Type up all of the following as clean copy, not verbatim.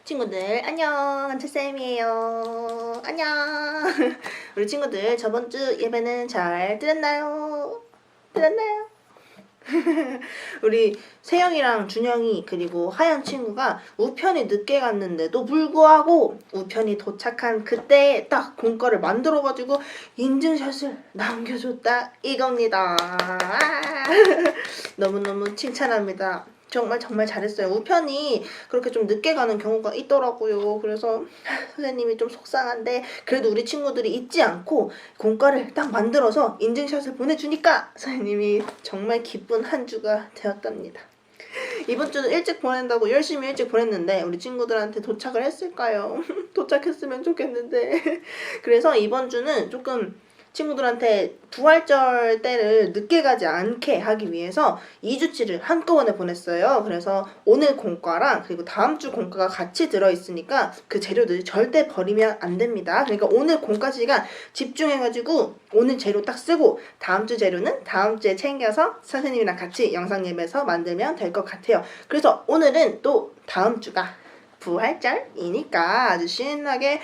친구들 안녕, 한채쌤이에요. 안녕. 우리 친구들 저번 주 예배는 잘 들었나요? 우리 세영이랑 준영이 그리고 하연 친구가 우편이 늦게 갔는데도 불구하고 우편이 도착한 그때에 딱 공과를 만들어가지고 인증샷을 남겨줬다 이겁니다. 너무너무 칭찬합니다. 정말 잘했어요. 우편이 그렇게 좀 늦게 가는 경우가 있더라고요. 그래서 선생님이 좀 속상한데 그래도 우리 친구들이 잊지 않고 공과를 딱 만들어서 인증샷을 보내주니까 선생님이 정말 기쁜 한 주가 되었답니다. 이번 주는 일찍 보낸다고 열심히 일찍 보냈는데 우리 친구들한테 도착을 했을까요? 도착했으면 좋겠는데. 그래서 이번 주는 조금 친구들한테 부활절 때를 늦게 가지 않게 하기 위해서 2주치를 한꺼번에 보냈어요. 그래서 오늘 공과랑 그리고 다음 주 공과가 같이 들어있으니까 그 재료들 절대 버리면 안 됩니다. 그러니까 오늘 공과 시간 집중해가지고 오늘 재료 딱 쓰고 다음 주 재료는 다음 주에 챙겨서 선생님이랑 같이 영상 예배에서 만들면 될 것 같아요. 그래서 오늘은 또 다음 주가 부활절이니까 아주 신나게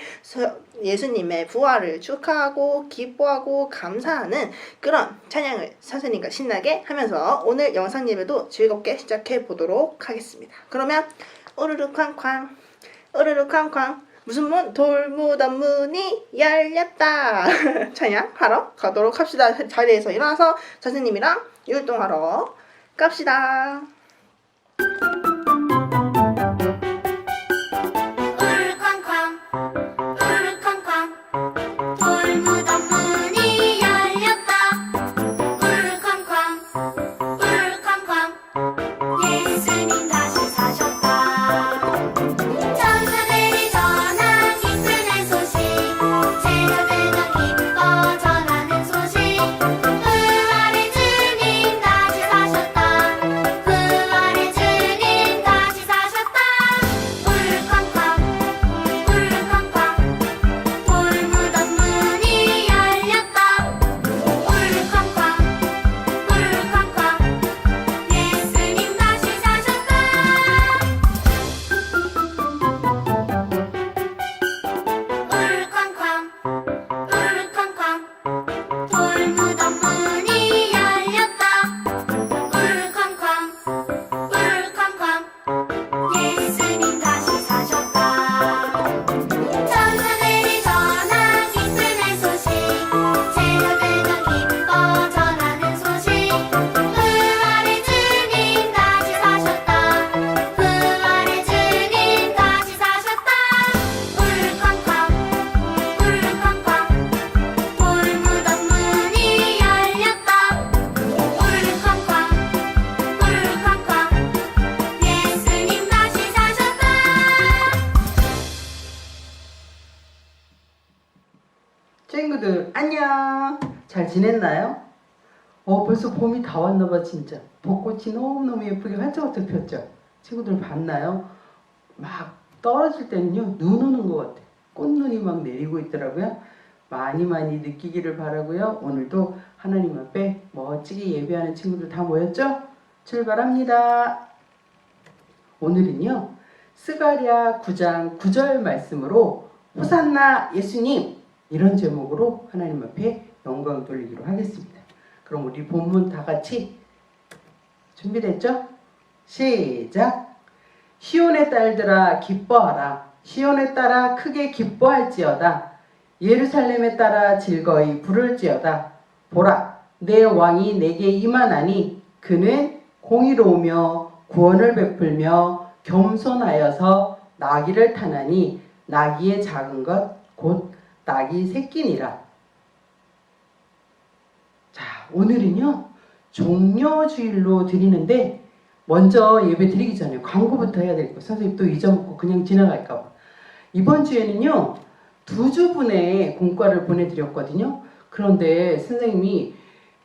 예수님의 부활을 축하하고 기뻐하고 감사하는 그런 찬양을 선생님과 신나게 하면서 오늘 영상 예배도 즐겁게 시작해 보도록 하겠습니다. 그러면 우르르 쾅쾅 무슨 문? 돌무덤 문이 열렸다. 찬양하러 가도록 합시다. 자리에서 일어나서 선생님이랑 율동하러 갑시다. 친구들 안녕. 잘 지냈나요? 벌써 봄이 다 왔나봐. 진짜 벚꽃이 너무너무 예쁘게 활짝활짝 폈죠. 친구들 봤나요? 막 떨어질 때는요 눈 오는 것 같아. 꽃눈이 막 내리고 있더라고요. 많이 느끼기를 바라고요. 오늘도 하나님 앞에 멋지게 예배하는 친구들 다 모였죠? 출발합니다. 오늘은요 스가랴 9장 9절 말씀으로 호산나 예수님 이런 제목으로 하나님 앞에 영광 돌리기로 하겠습니다. 그럼 우리 본문 다 같이 준비됐죠? 시작! 시온의 딸들아 기뻐하라. 시온의 딸아 크게 기뻐할지어다. 예루살렘의 딸아 즐거이 부를지어다. 보라 내 왕이 내게 임하나니 그는 공의로우며 구원을 베풀며 겸손하여서 나귀를 타나니 나귀의 작은 것 곧 나귀 새끼니라. 자, 오늘은요 종려주일로 드리는데 먼저 예배 드리기 전에 광고부터 해야 될 거. 선생님 또 잊어먹고 그냥 지나갈까 봐. 이번 주에는요 2주분의 공과를 보내드렸거든요. 그런데 선생님이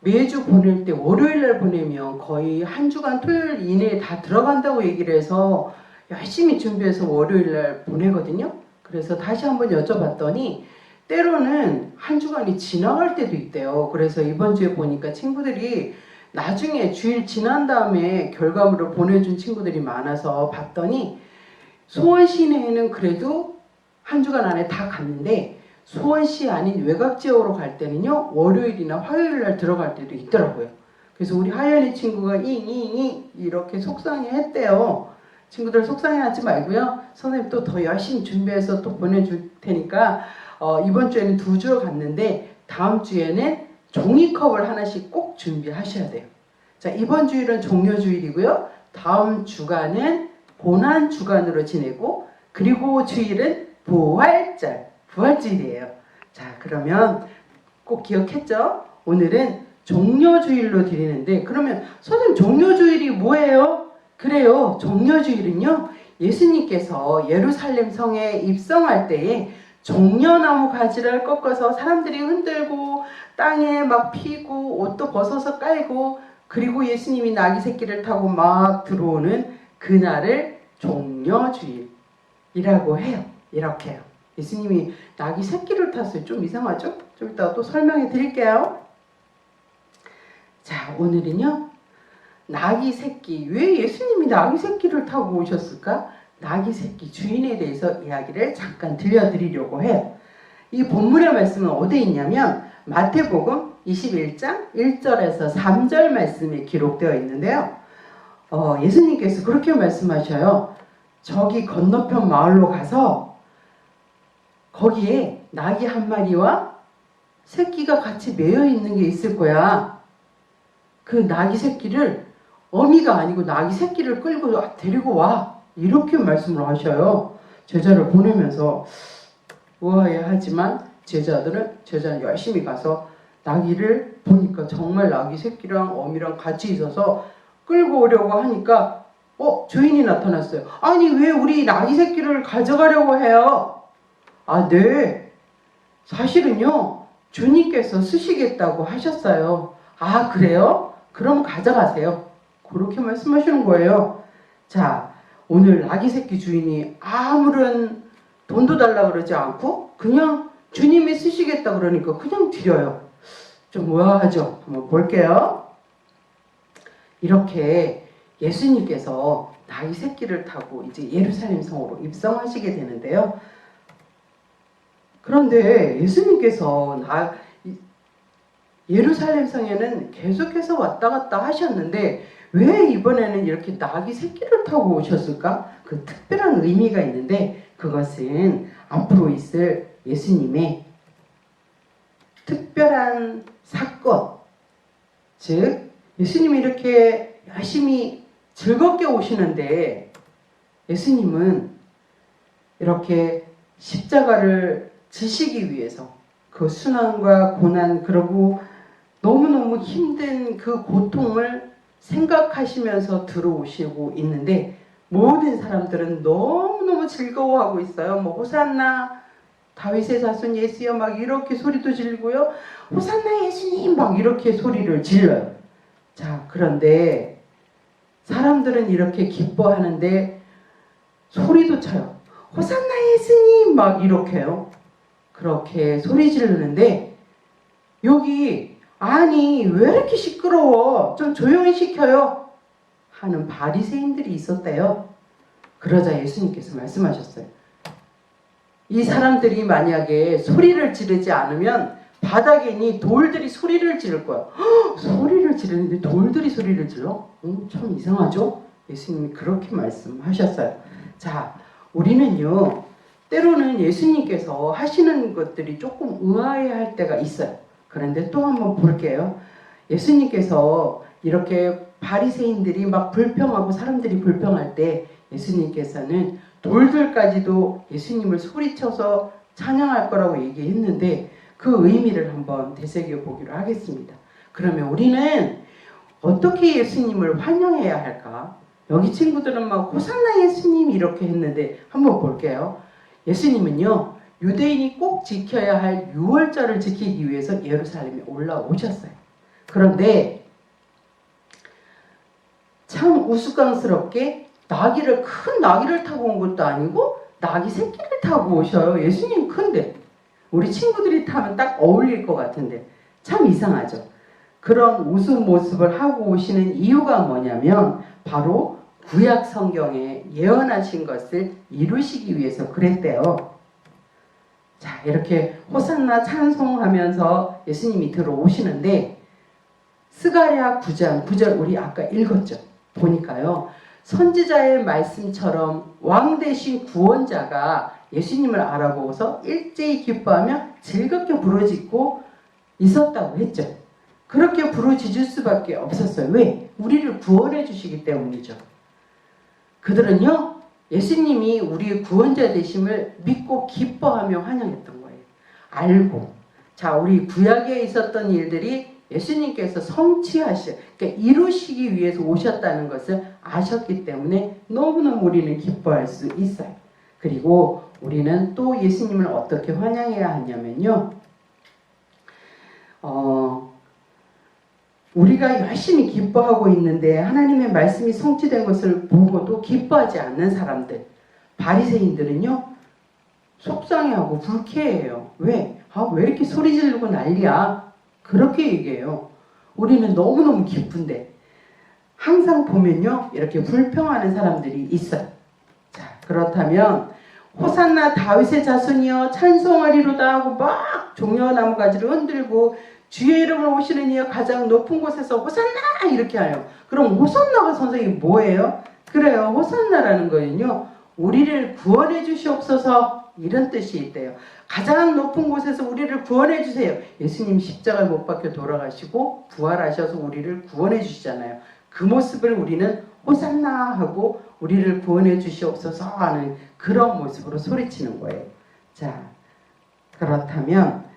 매주 보낼 때 월요일날 보내면 거의 한 주간 토요일 이내에 다 들어간다고 얘기를 해서 열심히 준비해서 월요일날 보내거든요. 그래서 다시 한번 여쭤봤더니 때로는 한 주간이 지나갈 때도 있대요. 그래서 이번 주에 보니까 친구들이 나중에 주일 지난 다음에 결과물을 보내준 친구들이 많아서 봤더니 수원 시내에는 그래도 한 주간 안에 다 갔는데 수원시 아닌 외곽 지역으로 갈 때는요 월요일이나 화요일 날 들어갈 때도 있더라고요. 그래서 우리 하연이 친구가 잉잉잉 이렇게 속상해했대요. 친구들 속상해하지 말고요. 선생님 또 더 열심히 준비해서 또 보내줄 테니까 이번 주에는 2주를 갔는데 다음 주에는 종이컵을 하나씩 꼭 준비하셔야 돼요. 자, 이번 주일은 종료주일이고요. 다음 주간은 고난주간으로 지내고 그리고 주일은 부활주일이에요. 자, 그러면 꼭 기억했죠? 오늘은 종료주일로 드리는데 그러면 선생님 종료주일이 뭐예요? 그래요. 종료주일은요. 예수님께서 예루살렘 성에 입성할 때에 종려나무 가지를 꺾어서 사람들이 흔들고 땅에 막 피고 옷도 벗어서 깔고 그리고 예수님이 나귀 새끼를 타고 막 들어오는 그날을 종려주일이라고 해요. 이렇게요. 예수님이 나귀 새끼를 탔어요. 좀 이상하죠? 좀 이따가 또 설명해 드릴게요. 자, 오늘은요. 나귀 새끼. 왜 예수님이 나귀 새끼를 타고 오셨을까? 나귀 새끼 주인에 대해서 이야기를 잠깐 들려드리려고 해요. 이 본문의 말씀은 어디에 있냐면 마태복음 21장 1절에서 3절 말씀이 기록되어 있는데요. 예수님께서 그렇게 말씀하셔요. 저기 건너편 마을로 가서 거기에 나귀 한 마리와 새끼가 같이 매여 있는 게 있을 거야. 그 나귀 새끼를 어미가 아니고 나귀 새끼를 끌고 데리고 와. 이렇게 말씀을 하셔요. 제자를 보내면서 우아해하지만 제자는 열심히 가서 나귀를 보니까 정말 나귀 새끼랑 어미랑 같이 있어서 끌고 오려고 하니까 주인이 나타났어요. 아니 왜 우리 나귀 새끼를 가져가려고 해요? 아, 네. 사실은요. 주님께서 쓰시겠다고 하셨어요. 아, 그래요? 그럼 가져가세요. 그렇게 말씀하시는 거예요. 자, 오늘 나귀 새끼 주인이 아무런 돈도 달라 그러지 않고 그냥 주님이 쓰시겠다 그러니까 그냥 드려요. 좀 우아하죠? 한번 볼게요. 이렇게 예수님께서 나귀 새끼를 타고 이제 예루살렘 성으로 입성하시게 되는데요. 그런데 예수님께서 예루살렘 성에는 계속해서 왔다 갔다 하셨는데 왜 이번에는 이렇게 나귀 새끼를 타고 오셨을까? 그 특별한 의미가 있는데 그것은 앞으로 있을 예수님의 특별한 사건, 즉 예수님이 이렇게 열심히 즐겁게 오시는데 예수님은 이렇게 십자가를 지시기 위해서 그 순환과 고난 그리고 너무너무 힘든 그 고통을 생각하시면서 들어오시고 있는데 모든 사람들은 너무너무 즐거워하고 있어요. 뭐 호산나 다윗의 자손 예수여 막 이렇게 소리도 지르고요. 호산나 예수님 막 이렇게 소리를 질러요. 자, 그런데 사람들은 이렇게 기뻐하는데 소리도 쳐요. 호산나 예수님 막 이렇게요. 그렇게 소리 지르는데 여기 아니 왜 이렇게 시끄러워? 좀 조용히 시켜요. 하는 바리새인들이 있었대요. 그러자 예수님께서 말씀하셨어요. 이 사람들이 만약에 소리를 지르지 않으면 바닥에 있는 돌들이 소리를 지를 거야. 소리를 지르는데 돌들이 소리를 질러? 참 이상하죠? 예수님이 그렇게 말씀하셨어요. 자, 우리는요. 때로는 예수님께서 하시는 것들이 조금 의아해할 때가 있어요. 그런데 또 한번 볼게요. 예수님께서 이렇게 바리새인들이 막 불평하고 사람들이 불평할 때 예수님께서는 돌들까지도 예수님을 소리쳐서 찬양할 거라고 얘기했는데 그 의미를 한번 되새겨 보기로 하겠습니다. 그러면 우리는 어떻게 예수님을 환영해야 할까? 여기 친구들은 막 호산나 예수님 이렇게 했는데 한번 볼게요. 예수님은요. 유대인이 꼭 지켜야 할 유월절을 지키기 위해서 예루살렘에 올라오셨어요. 그런데 참 우스꽝스럽게 큰 나귀를 타고 온 것도 아니고 나귀 새끼를 타고 오셔요. 예수님 큰데 우리 친구들이 타면 딱 어울릴 것 같은데 참 이상하죠. 그런 웃음 모습을 하고 오시는 이유가 뭐냐면 바로 구약 성경에 예언하신 것을 이루시기 위해서 그랬대요. 자, 이렇게 호산나 찬송하면서 예수님이 들어오시는데 스가랴 9장 9절 우리 아까 읽었죠. 보니까요. 선지자의 말씀처럼 왕 대신 구원자가 예수님을 알아보고서 일제히 기뻐하며 즐겁게 부르짖고 있었다고 했죠. 그렇게 부르짖을 수밖에 없었어요. 왜? 우리를 구원해 주시기 때문이죠. 그들은요, 예수님이 우리의 구원자 되심을 믿고 기뻐하며 환영했던 거예요. 알고. 자, 우리 구약에 있었던 일들이 예수님께서 그러니까 이루시기 위해서 오셨다는 것을 아셨기 때문에 너무너무 우리는 기뻐할 수 있어요. 그리고 우리는 또 예수님을 어떻게 환영해야 하냐면요. 우리가 열심히 기뻐하고 있는데 하나님의 말씀이 성취된 것을 보고도 기뻐하지 않는 사람들, 바리새인들은요, 속상해하고 불쾌해요. 왜? 왜 이렇게 소리 지르고 난리야? 그렇게 얘기해요. 우리는 너무너무 기쁜데 항상 보면요, 이렇게 불평하는 사람들이 있어요. 자, 그렇다면 호산나 다윗의 자손이여 찬송하리로다 하고 막 종려나무 가지를 흔들고 주의 이름으로 오시는 이여 가장 높은 곳에서 호산나 이렇게 해요. 그럼 호산나가 선생님 뭐예요? 그래요. 호산나라는 거는요, 우리를 구원해 주시옵소서 이런 뜻이 있대요. 가장 높은 곳에서 우리를 구원해 주세요. 예수님 십자가에 못 박혀 돌아가시고 부활하셔서 우리를 구원해 주시잖아요. 그 모습을 우리는 호산나 하고 우리를 구원해 주시옵소서 하는 그런 모습으로 소리치는 거예요. 자, 그렇다면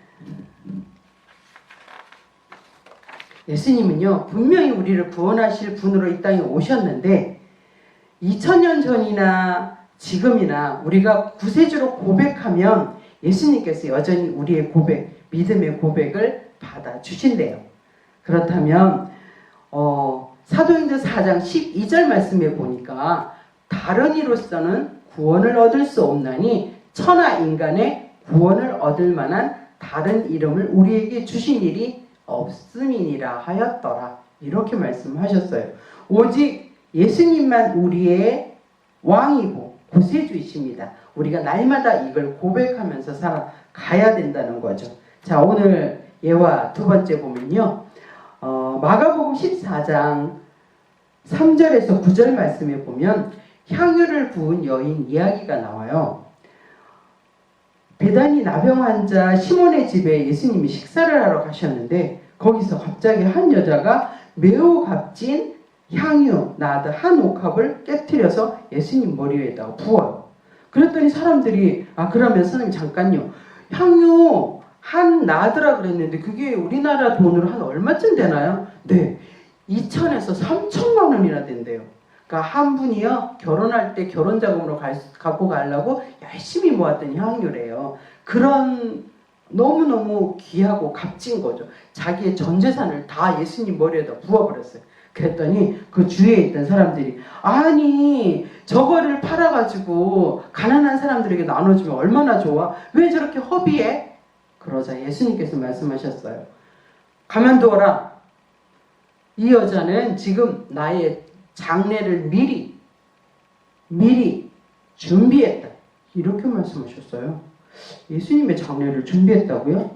예수님은요, 분명히 우리를 구원하실 분으로 이 땅에 오셨는데 2000년 전이나 지금이나 우리가 구세주로 고백하면 예수님께서 여전히 우리의 고백, 믿음의 고백을 받아주신대요. 그렇다면 사도행전 4장 12절 말씀에 보니까 다른 이로서는 구원을 얻을 수 없나니 천하 인간의 구원을 얻을 만한 다른 이름을 우리에게 주신 일이 없음이니라 하였더라. 이렇게 말씀하셨어요. 오직 예수님만 우리의 왕이고 구세주이십니다. 우리가 날마다 이걸 고백하면서 살아가야 된다는 거죠. 자, 오늘 예화 두 번째 보면요. 마가복음 14장 3절에서 9절 말씀에 보면 향유를 부은 여인 이야기가 나와요. 베다니 나병 환자 시몬의 집에 예수님이 식사를 하러 가셨는데 거기서 갑자기 한 여자가 매우 값진 향유 나드 한 옥합을 깨트려서 예수님 머리 위에다가 부어요. 그랬더니 사람들이 그러면 선생님 잠깐요. 향유 한 나드라 그랬는데 그게 우리나라 돈으로 한 얼마쯤 되나요? 네, 2천에서 3천만 원이나 된대요. 그러니까 한 분이요, 결혼할 때 결혼 자금으로 갖고 가려고 열심히 모았던 향유래요. 그런 너무너무 귀하고 값진 거죠. 자기의 전 재산을 다 예수님 머리에다 부어버렸어요. 그랬더니 그 주위에 있던 사람들이 아니 저거를 팔아가지고 가난한 사람들에게 나눠주면 얼마나 좋아? 왜 저렇게 허비해? 그러자 예수님께서 말씀하셨어요. 가만두어라. 이 여자는 지금 나의 장례를 미리 준비했다. 이렇게 말씀하셨어요. 예수님의 장례를 준비했다고요?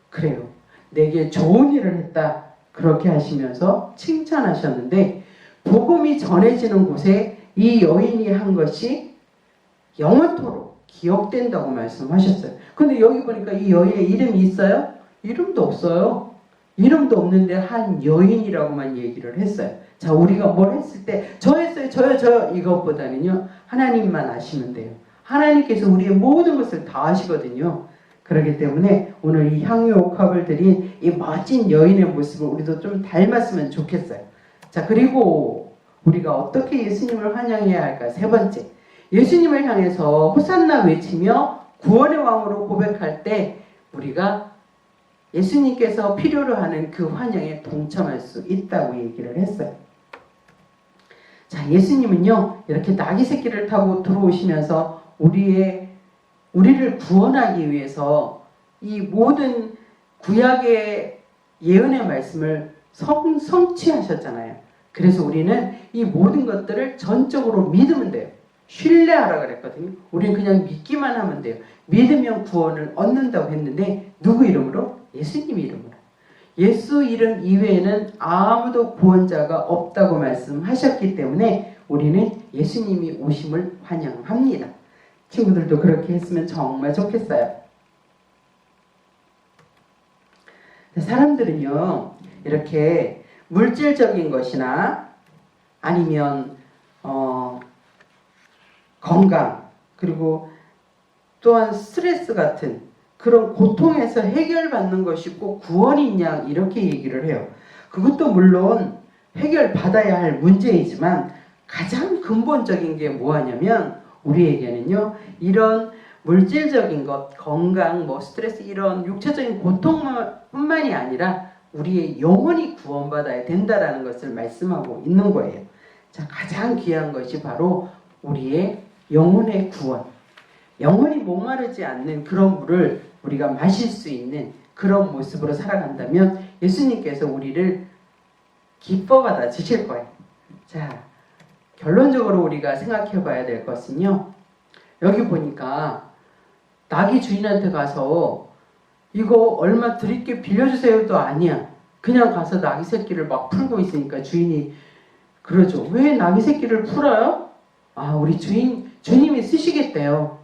그래요. 내게 좋은 일을 했다. 그렇게 하시면서 칭찬하셨는데 복음이 전해지는 곳에 이 여인이 한 것이 영원토록 기억된다고 말씀하셨어요. 근데 여기 보니까 이 여인의 이름이 있어요? 이름도 없어요. 이름도 없는데 한 여인이라고만 얘기를 했어요. 자, 우리가 뭘 했을 때 저 했어요, 저요 이것보다는요, 하나님만 아시면 돼요. 하나님께서 우리의 모든 것을 다 아시거든요. 그렇기 때문에 오늘 이 향유 옥합을 드린 이 멋진 여인의 모습을 우리도 좀 닮았으면 좋겠어요. 자, 그리고 우리가 어떻게 예수님을 환영해야 할까? 세 번째, 예수님을 향해서 호산나 외치며 구원의 왕으로 고백할 때 우리가 예수님께서 필요로 하는 그 환영에 동참할 수 있다고 얘기를 했어요. 자, 예수님은요, 이렇게 나귀 새끼를 타고 들어오시면서 우리를 구원하기 위해서 이 모든 구약의 예언의 말씀을 성취하셨잖아요. 그래서 우리는 이 모든 것들을 전적으로 믿으면 돼요. 신뢰하라 그랬거든요. 우리는 그냥 믿기만 하면 돼요. 믿으면 구원을 얻는다고 했는데 누구 이름으로? 예수님 이름으로. 예수 이름 이외에는 아무도 구원자가 없다고 말씀하셨기 때문에 우리는 예수님이 오심을 환영합니다. 친구들도 그렇게 했으면 정말 좋겠어요. 사람들은요, 이렇게 물질적인 것이나 아니면 건강, 그리고 또한 스트레스 같은 그런 고통에서 해결받는 것이 꼭 구원이냐 이렇게 얘기를 해요. 그것도 물론 해결받아야 할 문제이지만 가장 근본적인 게 뭐하냐면 우리에게는요, 이런 물질적인 것, 건강, 스트레스 이런 육체적인 고통뿐만이 아니라 우리의 영혼이 구원받아야 된다라는 것을 말씀하고 있는 거예요. 자, 가장 귀한 것이 바로 우리의 영혼의 구원. 영혼이 목마르지 않는 그런 물을 우리가 마실 수 있는 그런 모습으로 살아간다면 예수님께서 우리를 기뻐받아 주실 거예요. 자, 결론적으로 우리가 생각해 봐야 될 것은요, 여기 보니까 낙이 주인한테 가서 이거 얼마 드릴게 빌려주세요도 아니야. 그냥 가서 낙이 새끼를 막 풀고 있으니까 주인이 그러죠. 왜 낙이 새끼를 풀어요? 아, 우리 주님이 쓰시겠대요.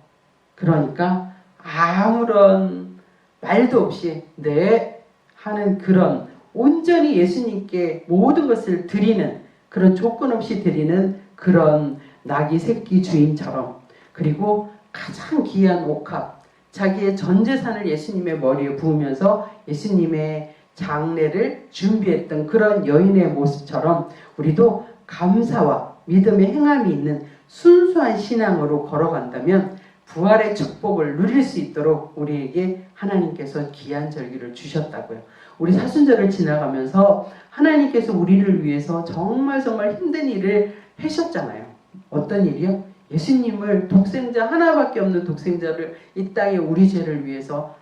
그러니까 아무런 말도 없이 네 하는 그런 온전히 예수님께 모든 것을 드리는 그런 조건 없이 드리는 그런 낙이 새끼 주인처럼, 그리고 가장 귀한 옥합, 자기의 전 재산을 예수님의 머리에 부으면서 예수님의 장례를 준비했던 그런 여인의 모습처럼 우리도 감사와 믿음의 행함이 있는 순수한 신앙으로 걸어간다면 부활의 축복을 누릴 수 있도록 우리에게 하나님께서 귀한 절기를 주셨다고요. 우리 사순절을 지나가면서 하나님께서 우리를 위해서 정말 힘든 일을 하셨잖아요. 어떤 일이요? 예수님을 독생자, 하나밖에 없는 독생자를 이 땅에 우리 죄를 위해서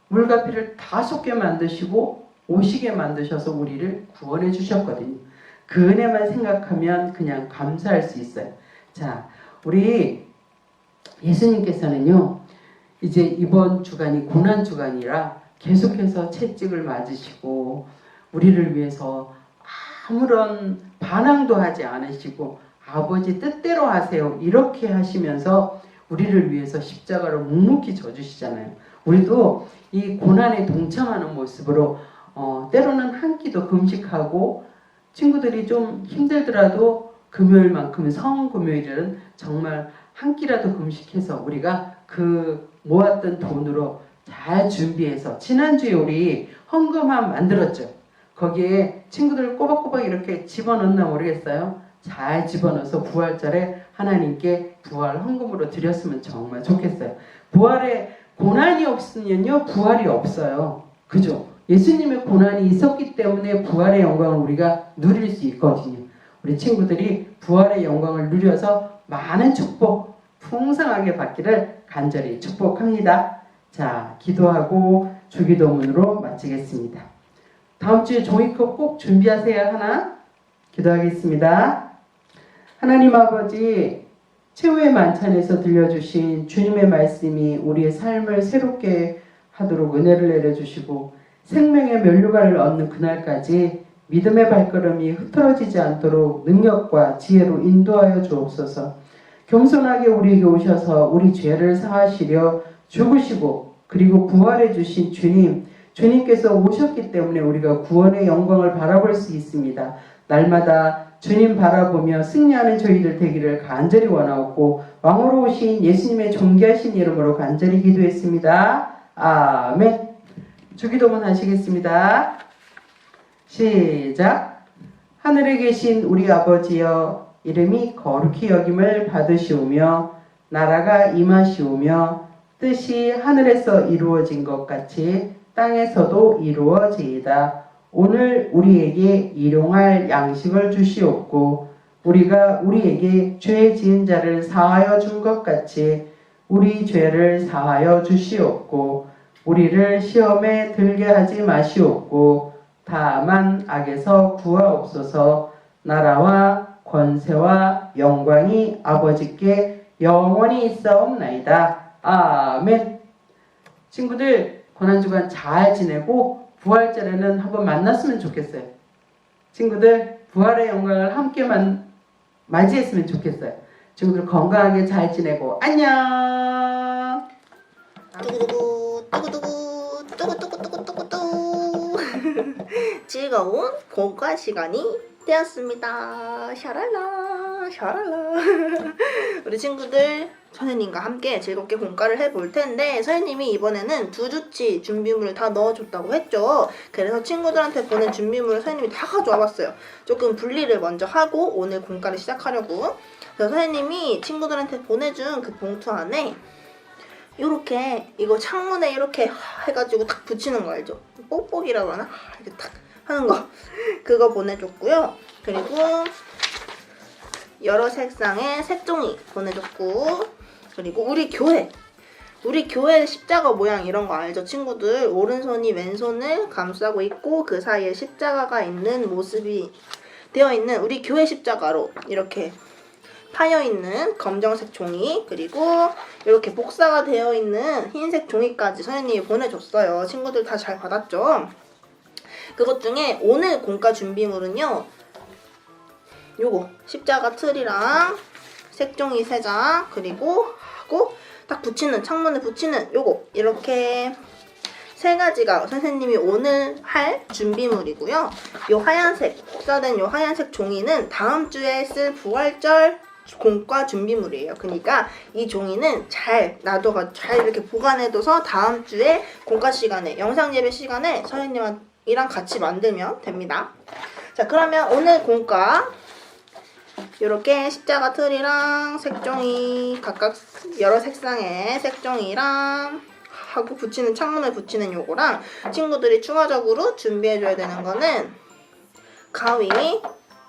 물과 피를 다 쏟게 만드시고 오시게 만드셔서 우리를 구원해 주셨거든요. 그 은혜만 생각하면 그냥 감사할 수 있어요. 자, 우리 예수님께서는요, 이제 이번 주간이 고난 주간이라 계속해서 채찍을 맞으시고 우리를 위해서 아무런 반항도 하지 않으시고 아버지 뜻대로 하세요 이렇게 하시면서 우리를 위해서 십자가를 묵묵히 져주시잖아요. 우리도 이 고난에 동참하는 모습으로 때로는 한 끼도 금식하고, 친구들이 좀 힘들더라도 금요일만큼 성금요일은 정말 한 끼라도 금식해서 우리가 그 모았던 돈으로 잘 준비해서, 지난주에 우리 헌금함 만들었죠. 거기에 친구들 꼬박꼬박 이렇게 집어넣나 모르겠어요. 잘 집어넣어서 부활절에 하나님께 부활 헌금으로 드렸으면 정말 좋겠어요. 부활에 고난이 없으면요, 부활이 없어요. 그죠? 예수님의 고난이 있었기 때문에 부활의 영광을 우리가 누릴 수 있거든요. 우리 친구들이 부활의 영광을 누려서 많은 축복 풍성하게 받기를 간절히 축복합니다. 자, 기도하고 주기도문으로 마치겠습니다. 다음 주에 종이컵 꼭 준비하세요. 하나 기도하겠습니다. 하나님 아버지, 최후의 만찬에서 들려주신 주님의 말씀이 우리의 삶을 새롭게 하도록 은혜를 내려주시고 생명의 면류관을 얻는 그날까지 믿음의 발걸음이 흐트러지지 않도록 능력과 지혜로 인도하여 주옵소서. 겸손하게 우리에게 오셔서 우리 죄를 사하시려 죽으시고 그리고 부활해 주신 주님께서 오셨기 때문에 우리가 구원의 영광을 바라볼 수 있습니다. 날마다 주님 바라보며 승리하는 저희들 되기를 간절히 원하옵고 왕으로 오신 예수님의 존귀하신 이름으로 간절히 기도했습니다. 아멘. 주기도문 하시겠습니다. 시작. 하늘에 계신 우리 아버지여, 이름이 거룩히 여김을 받으시오며 나라가 임하시오며 뜻이 하늘에서 이루어진 것 같이 땅에서도 이루어지이다. 오늘 우리에게 일용할 양식을 주시옵고 우리가 우리에게 죄 지은 자를 사하여 준 것 같이 우리 죄를 사하여 주시옵고 우리를 시험에 들게 하지 마시옵고 다만 악에서 구하옵소서. 나라와 권세와 영광이 아버지께 영원히 있사옵나이다. 아멘. 친구들, 고난주간 잘 지내고 부활절에는 한번 만났으면 좋겠어요. 친구들, 부활의 영광을 함께 맞이했으면 좋겠어요. 친구들 건강하게 잘 지내고 안녕. 두구두구 두구두구 두구두구두구두구두 즐거운 공과 시간이 되었습니다. 샤랄라 샤랄라. 우리 친구들 선생님과 함께 즐겁게 공과를 해볼 텐데, 선생님이 이번에는 2주치 준비물을 다 넣어줬다고 했죠. 그래서 친구들한테 보낸 준비물을 선생님이 다 가져와 봤어요. 조금 분리를 먼저 하고 오늘 공과를 시작하려고. 그래서 선생님이 친구들한테 보내준 그 봉투 안에 요렇게 이거 창문에 이렇게 해가지고 딱 붙이는 거 알죠? 뽁뽁이라고 하나? 이렇게 딱 하는 거 그거 보내줬고요. 그리고 여러 색상의 색종이 보내줬고, 그리고 우리 교회 십자가 모양 이런 거 알죠? 친구들, 오른손이 왼손을 감싸고 있고 그 사이에 십자가가 있는 모습이 되어 있는 우리 교회 십자가로 이렇게 파여있는 검정색 종이, 그리고 이렇게 복사가 되어 있는 흰색 종이까지 선생님이 보내줬어요. 친구들 다 잘 받았죠? 그것 중에 오늘 공과 준비물은요, 요거 십자가 틀이랑 색종이 3장, 그리고 하고 딱 붙이는, 창문에 붙이는 요거, 이렇게 3가지가 선생님이 오늘 할 준비물이고요. 요 하얀색, 복사된 요 하얀색 종이는 다음 주에 쓸 부활절 공과 준비물이에요. 그러니까 이 종이는 잘 잘 이렇게 보관해둬서 다음 주에 공과 시간에, 영상 예배 시간에 선생님이랑 같이 만들면 됩니다. 자, 그러면 오늘 공과 이렇게 십자가 틀이랑 색종이, 각각 여러 색상의 색종이랑 하고 붙이는, 창문에 붙이는 요거랑, 친구들이 추가적으로 준비해줘야 되는 거는 가위,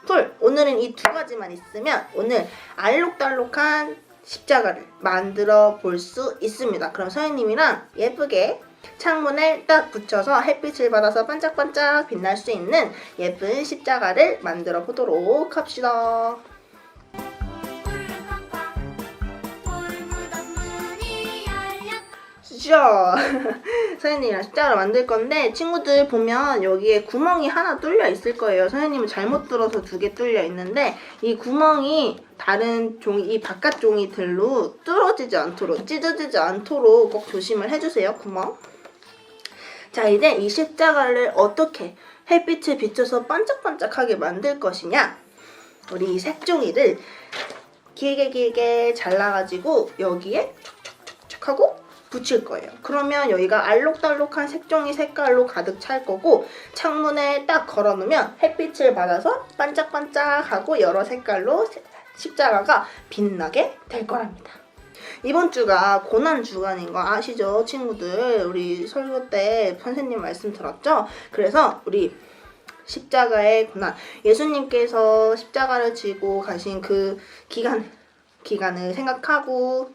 풀. 오늘은 이 2가지만 있으면 오늘 알록달록한 십자가를 만들어 볼 수 있습니다. 그럼 선생님이랑 예쁘게 창문에 딱 붙여서 햇빛을 받아서 반짝반짝 빛날 수 있는 예쁜 십자가를 만들어 보도록 합시다. 자, 선생님이랑 십자가를 만들 건데, 친구들 보면 여기에 구멍이 하나 뚫려 있을 거예요. 선생님은 잘못 들어서 2개 뚫려 있는데, 이 구멍이 다른 종이, 이 바깥 종이들로 뚫어지지 않도록, 찢어지지 않도록 꼭 조심을 해주세요, 구멍. 자, 이제 이 십자가를 어떻게 햇빛을 비춰서 반짝반짝하게 만들 것이냐. 우리 이 색종이를 길게 잘라가지고 여기에 촉촉촉촉 하고 붙일 거예요. 그러면 여기가 알록달록한 색종이 색깔로 가득 찰 거고, 창문에 딱 걸어놓으면 햇빛을 받아서 반짝반짝하고 여러 색깔로 십자가가 빛나게 될 거랍니다. 이번 주가 고난 주간인 거 아시죠, 친구들? 우리 설교 때 선생님 말씀 들었죠? 그래서 우리 십자가의 고난, 예수님께서 십자가를 지고 가신 그 기간을 생각하고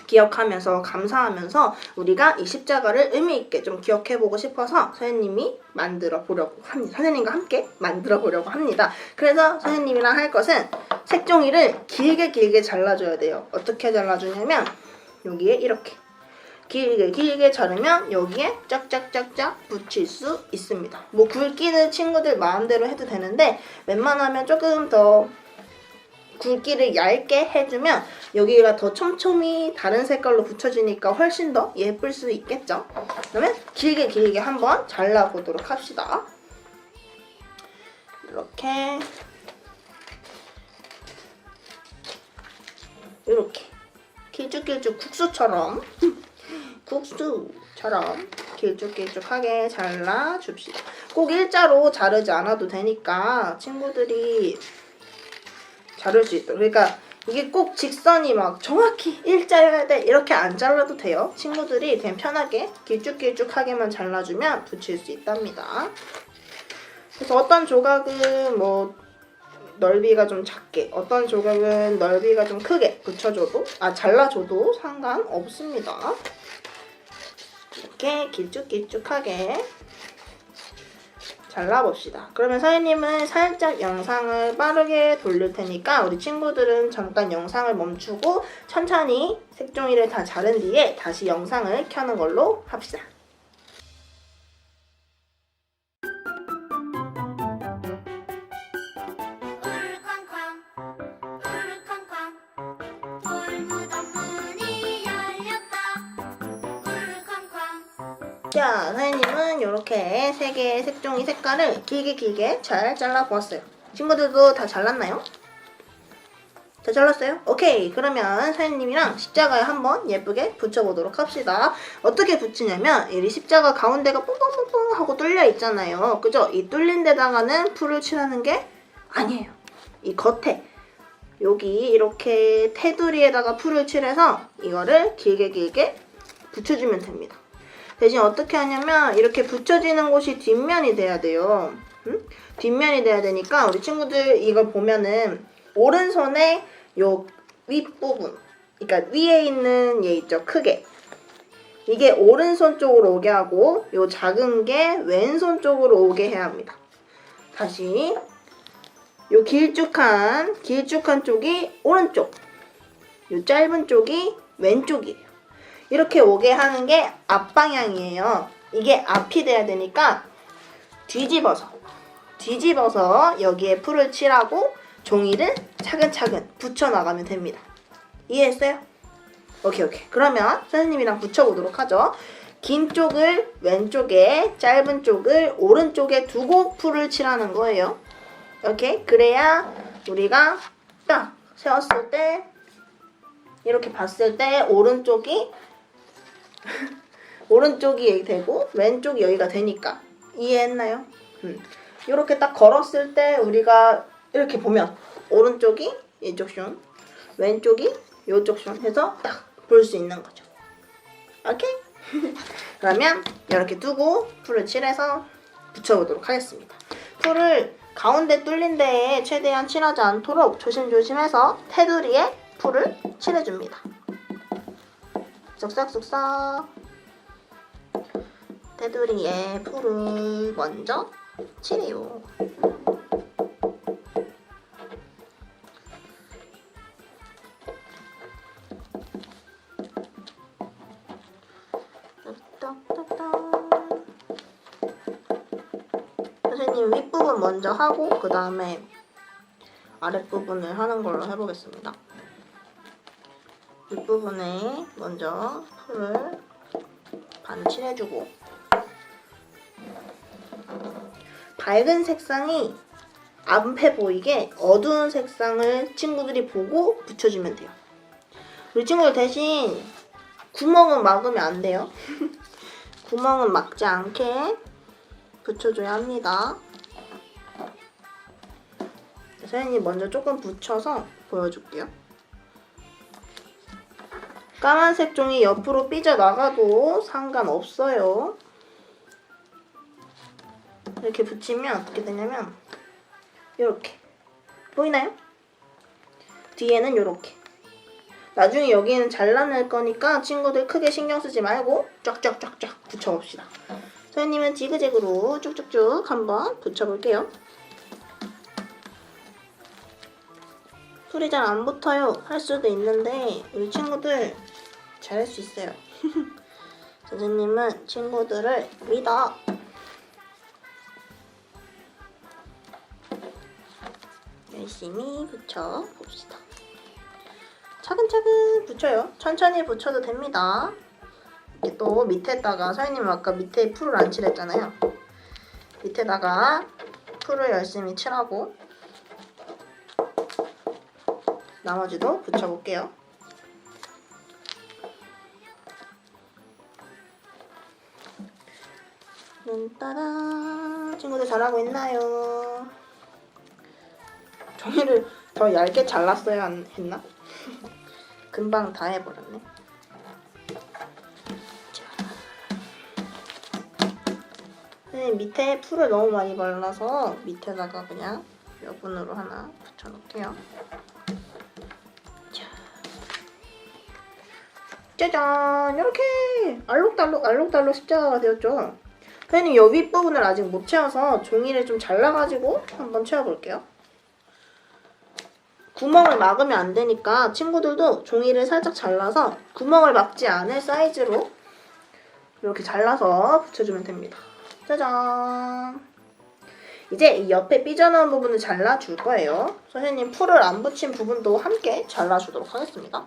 기억하면서 감사하면서 우리가 이 십자가를 의미 있게 좀 기억해보고 싶어서 선생님이 만들어 보려고 합니다. 선생님과 함께 만들어 보려고 합니다. 그래서 선생님이랑 할 것은 색종이를 길게 잘라줘야 돼요. 어떻게 잘라주냐면 여기에 이렇게 길게 자르면 여기에 짝짝짝짝 붙일 수 있습니다. 뭐 굵기는 친구들 마음대로 해도 되는데, 웬만하면 조금 더 굵기를 얇게 해주면 여기가 더 촘촘히 다른 색깔로 붙여지니까 훨씬 더 예쁠 수 있겠죠. 그러면 길게 한번 잘라보도록 합시다. 이렇게 길쭉길쭉 국수처럼 길쭉하게 잘라줍시다. 꼭 일자로 자르지 않아도 되니까 친구들이 자를 수 있도록. 그러니까 이게 꼭 직선이 막 정확히 일자여야 돼 이렇게 안 잘라도 돼요. 친구들이 그냥 편하게 길쭉하게만 잘라주면 붙일 수 있답니다. 그래서 어떤 조각은 뭐 넓이가 좀 작게, 어떤 조각은 넓이가 좀 크게 잘라줘도 상관없습니다. 이렇게 길쭉하게 잘라봅시다. 그러면 선생님은 살짝 영상을 빠르게 돌릴 테니까 우리 친구들은 잠깐 영상을 멈추고 천천히 색종이를 다 자른 뒤에 다시 영상을 켜는 걸로 합시다. 울쾅쾅 돌무덤 문이 열렸다. 울쾅쾅 자, 선생님은 이렇게 세 개의 색종이 색깔을 길게 잘 잘라보았어요. 친구들도 다 잘랐나요? 다 잘랐어요? 오케이. 그러면 선생님이랑 십자가에 한번 예쁘게 붙여보도록 합시다. 어떻게 붙이냐면 이 십자가 가운데가 뽕뽕뽕뽕 하고 뚫려 있잖아요. 그죠? 이 뚫린 데다가는 풀을 칠하는 게 아니에요. 이 겉에 여기 이렇게 테두리에다가 풀을 칠해서 이거를 길게 붙여주면 됩니다. 대신 어떻게 하냐면 이렇게 붙여지는 곳이 뒷면이 돼야 돼요. 응? 뒷면이 돼야 되니까 우리 친구들 이걸 보면은 오른손에 요 윗부분, 그러니까 위에 있는 얘 있죠, 크게. 이게 오른손 쪽으로 오게 하고 요 작은 게 왼손 쪽으로 오게 해야 합니다. 다시 요 길쭉한 쪽이 오른쪽, 요 짧은 쪽이 왼쪽이에요. 이렇게 오게 하는 게 앞방향이에요. 이게 앞이 돼야 되니까 뒤집어서 여기에 풀을 칠하고 종이를 차근차근 붙여나가면 됩니다. 이해했어요? 오케이. 그러면 선생님이랑 붙여보도록 하죠. 긴 쪽을 왼쪽에, 짧은 쪽을 오른쪽에 두고 풀을 칠하는 거예요. 오케이? 그래야 우리가 딱 세웠을 때 이렇게 봤을 때 오른쪽이 되고 왼쪽이 여기가 되니까. 이해했나요? 이렇게 딱 걸었을 때 우리가 이렇게 보면 오른쪽이 이쪽 슌, 왼쪽이 이쪽 슌 해서 딱 볼 수 있는 거죠. 오케이? 그러면 이렇게 두고 풀을 칠해서 붙여보도록 하겠습니다. 풀을 가운데 뚫린 데에 최대한 칠하지 않도록 조심조심해서 테두리에 풀을 칠해줍니다. 쏙쏙쏙쏙 테두리에 풀을 먼저 칠해요. 선생님 윗부분 먼저 하고 그 다음에 아랫부분을 하는 걸로 해보겠습니다. 윗부분에 먼저 풀을 반 칠해주고 밝은 색상이 앞에 보이게 어두운 색상을 친구들이 보고 붙여주면 돼요. 우리 친구들 대신 구멍은 막으면 안 돼요. 구멍은 막지 않게 붙여줘야 합니다. 선생님 먼저 조금 붙여서 보여줄게요. 까만색 종이 옆으로 삐져나가도 상관없어요. 이렇게 붙이면 어떻게 되냐면 이렇게 보이나요? 뒤에는 이렇게. 나중에 여기는 잘라낼 거니까 친구들 크게 신경 쓰지 말고 쫙쫙쫙쫙 붙여봅시다. 선생님은 지그재그로 쭉쭉쭉 한번 붙여볼게요. 풀이 잘 안 붙어요 할 수도 있는데 우리 친구들 잘할 수 있어요. 선생님은 친구들을 믿어. 열심히 붙여봅시다. 차근차근 붙여요. 천천히 붙여도 됩니다. 이렇게 또 밑에다가 선생님은 아까 밑에 풀을 안 칠했잖아요. 밑에다가 풀을 열심히 칠하고 나머지도 붙여볼게요. 따라 친구들 잘하고 있나요? 종이를 더 얇게 잘랐어야 했나? 금방 다 해버렸네. 자. 선생님 밑에 풀을 너무 많이 발라서 밑에다가 그냥 여분으로 하나 붙여놓을게요. 자. 짜잔! 이렇게 알록달록 십자가가 되었죠? 선생님 여 윗부분을 아직 못 채워서 종이를 좀 잘라가지고 한번 채워볼게요. 구멍을 막으면 안 되니까 친구들도 종이를 살짝 잘라서 구멍을 막지 않을 사이즈로 이렇게 잘라서 붙여주면 됩니다. 짜잔! 이제 이 옆에 삐져나온 부분을 잘라줄 거예요. 선생님 풀을 안 붙인 부분도 함께 잘라주도록 하겠습니다.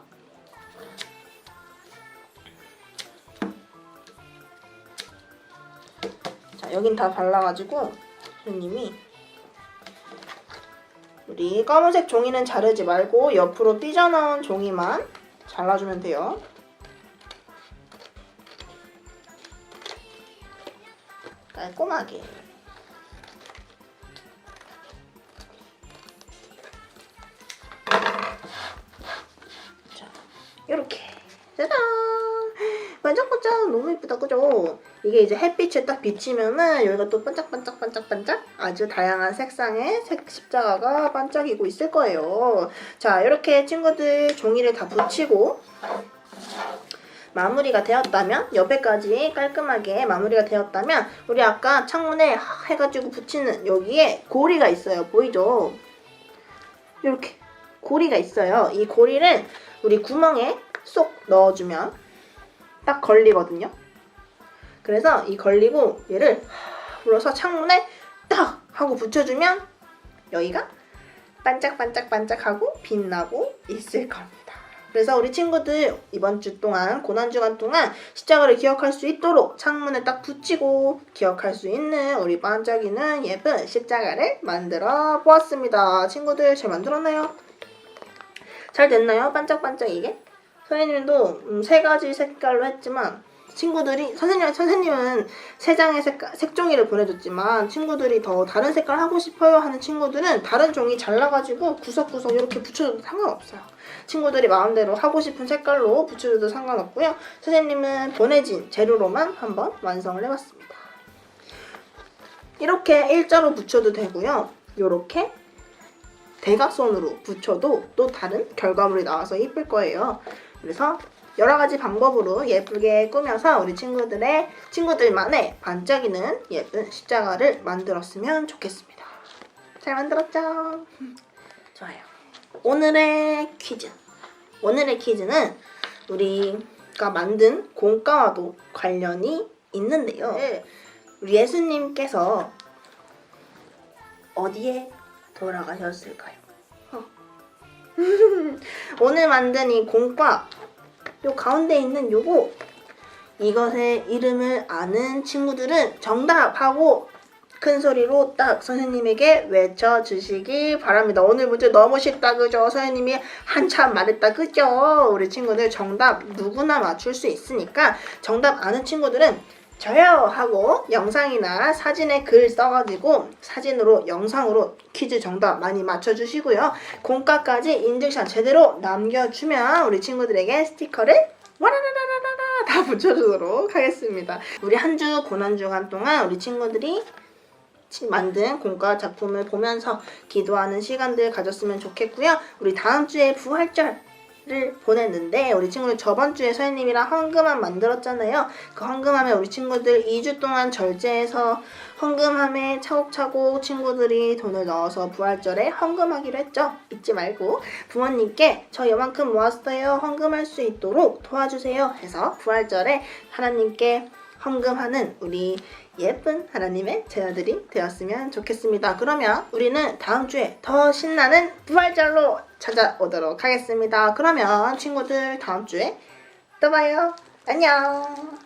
자, 여긴 다 발라가지고 선생님이 우리 검은색 종이는 자르지 말고 옆으로 삐져나온 종이만 잘라주면 돼요. 깔끔하게. 자, 이렇게. 짜잔! 반짝반짝 너무 예쁘다, 그죠? 이게 이제 햇빛에 딱 비치면은 여기가 또 반짝반짝반짝반짝 아주 다양한 색상의 십자가가 반짝이고 있을 거예요. 자, 이렇게 친구들 종이를 다 붙이고 마무리가 되었다면, 옆에까지 깔끔하게 마무리가 되었다면 우리 아까 창문에 해가지고 붙이는 여기에 고리가 있어요. 보이죠? 이렇게 고리가 있어요. 이 고리를 우리 구멍에 쏙 넣어주면 딱 걸리거든요. 그래서 이 걸리고 얘를 불어서 창문에 딱 하고 붙여주면 여기가 반짝반짝반짝하고 빛나고 있을 겁니다. 그래서 우리 친구들 이번 주 동안 고난주간 동안 십자가를 기억할 수 있도록 창문에 딱 붙이고 기억할 수 있는 우리 반짝이는 예쁜 십자가를 만들어 보았습니다. 친구들 잘 만들었나요? 잘 됐나요? 반짝반짝 이게? 선생님도 세 가지 색깔로 했지만 친구들이 선생님은 세 장의 색종이를 보내줬지만 친구들이 더 다른 색깔 하고 싶어요 하는 친구들은 다른 종이 잘라가지고 구석구석 이렇게 붙여줘도 상관없어요. 친구들이 마음대로 하고 싶은 색깔로 붙여줘도 상관없고요. 선생님은 보내진 재료로만 한번 완성을 해봤습니다. 이렇게 일자로 붙여도 되고요. 이렇게 대각선으로 붙여도 또 다른 결과물이 나와서 예쁠 거예요. 그래서 여러 가지 방법으로 예쁘게 꾸며서 우리 친구들만의 반짝이는 예쁜 십자가를 만들었으면 좋겠습니다. 잘 만들었죠? 좋아요. 오늘의 퀴즈는 우리가 만든 공과와도 관련이 있는데요. 우리 예수님께서 어디에 돌아가셨을까요? 오늘 만든 이 공과 요 가운데 있는 이것의 이름을 아는 친구들은 정답하고 큰 소리로 딱 선생님에게 외쳐주시기 바랍니다. 오늘 문제 너무 쉽다, 그죠? 선생님이 한참 말했다, 그죠? 우리 친구들 정답 누구나 맞출 수 있으니까 정답 아는 친구들은 저요! 하고 영상이나 사진에 글 써가지고 사진으로 영상으로 퀴즈 정답 많이 맞춰주시고요. 공과까지 인증샷 제대로 남겨주면 우리 친구들에게 스티커를 와라라라라라 다 붙여주도록 하겠습니다. 우리 한 주 고난주간 동안 우리 친구들이 만든 공과 작품을 보면서 기도하는 시간들 가졌으면 좋겠고요. 우리 다음 주에 부활절을 보냈는데 우리 친구들 저번 주에 선생님이랑 헌금함 만들었잖아요. 그 헌금함에 우리 친구들 2주 동안 절제해서 헌금함에 차곡차곡 친구들이 돈을 넣어서 부활절에 헌금하기로 했죠. 잊지 말고 부모님께 저 요만큼 모았어요. 헌금할 수 있도록 도와주세요 해서 부활절에 하나님께 헌금하는 우리 예쁜 하나님의 자녀들이 되었으면 좋겠습니다. 그러면 우리는 다음 주에 더 신나는 부활절로 찾아오도록 하겠습니다. 그러면 친구들 다음 주에 또 봐요. 안녕.